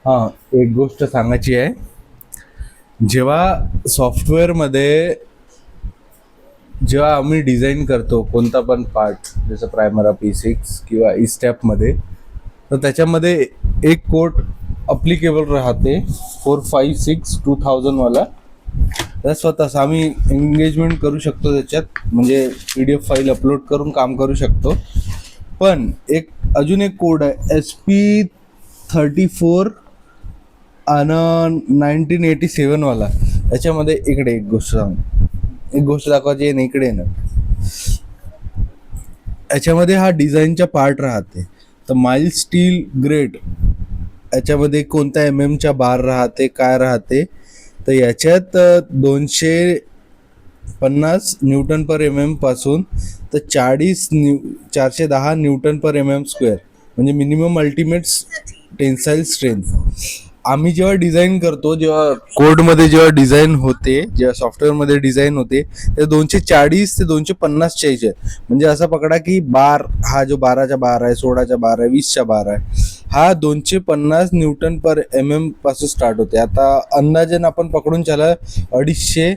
हां, एक गोष्ट सांगायची आहे. जेव्हा सॉफ्टवेअरमध्ये जेव्हा आम्ही डिझाईन करतो कोणता पण पार्ट, जसं प्रायमरा P6 किंवा इस्टॅपमध्ये, तर त्याच्यामध्ये एक कोड अप्लिकेबल राहते 456 वाला. तर स्वतःच आम्ही एंगेजमेंट करू शकतो त्याच्यात, म्हणजे PDF फाईल अपलोड करून काम करू शकतो. पण अजून एक कोड आहे SP34 आणि 1987 वाला. याच्यामध्ये इकडे एक गोष्ट दाखवायची आहे ना, इकडे ना, याच्यामध्ये हा डिझाईनचा पार्ट राहते. तर माइल स्टील ग्रेड याच्यामध्ये कोणत्या च्या बार राहते, काय राहते, तर याच्यात 250 न्यूटन पर पासून तर 410 न्यूटन पर स्क्वेअर, म्हणजे मिनिमम अल्टिमेट टेन्साईल स्ट्रेंथ. आम्ही जेव्हा डिझाईन करतो, जेव्हा कोडमध्ये जेव्हा डिझाईन होते, जेव्हा सॉफ्टवेअरमध्ये डिझाईन होते, ते 240 ते 250 आहे. म्हणजे असं पकडा की बार हा जो 12चा बार आहे, 16चा बार आहे, 20चा बार आहे, हा 250 न्यूटन पर पासून स्टार्ट होते. आता अंदाजन आपण पकडून चला 250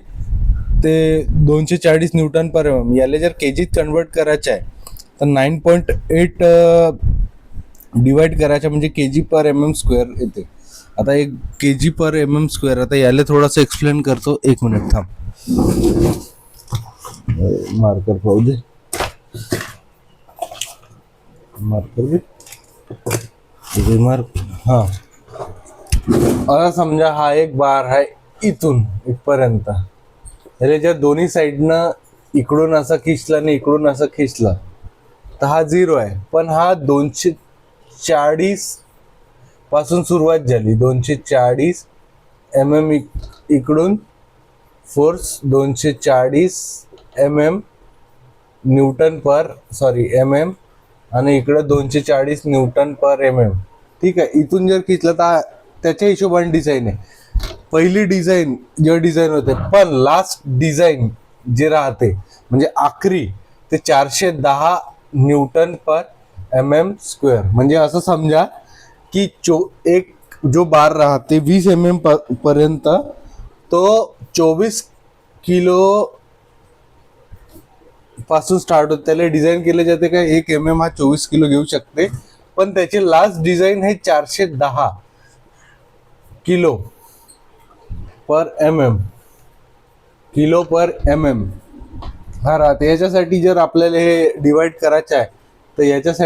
ते 240 न्यूटन पर याला जर केजीत कन्वर्ट करायचं आहे तर 9.8 डिवाइड करायचं, म्हणजे केजी पर स्क्वेअर येते. आता एक केजी पर स्क्वेअर, आता याला थोडंसं एक्सप्लेन करतो. एक मिनिट थांब, मार्कर पाहू दे. मार्कर हा, आता समजा हा एक बार आहे इथून इथपर्यंत. याला जर दोन्ही साईडनं इकडून असं खिचला आणि इकडून असं खिचला तर हा 0 आहे. पण हा 240 पासून सुरुवात झाली. 240 इकडून फोर्स 240 न्यूटन पर आणि इकडं 240 न्यूटन पर ठीक आहे. इथून जर खिचलं तर त्याच्या हिशोबाने डिझाईन आहे. पहिली डिझाईन जेव्हा डिझाईन होते, पण लास्ट डिझाईन जे राहते म्हणजे आखरी, ते 410 न्यूटन पर स्क्वेअर. म्हणजे असं समजा की एक जो बार राहते 20 पर्यंत, तो 24 किलो पासून स्टार्ट होते. त्याला डिझाईन केले जाते का 1 हा 24 किलो घेऊ शकते. पण त्याची लास्ट डिझाईन हे 410 किलो पर हा राहते. याच्यासाठी जर आपल्याला हे डिवाइड करायचं आहे तर याच्यासाठी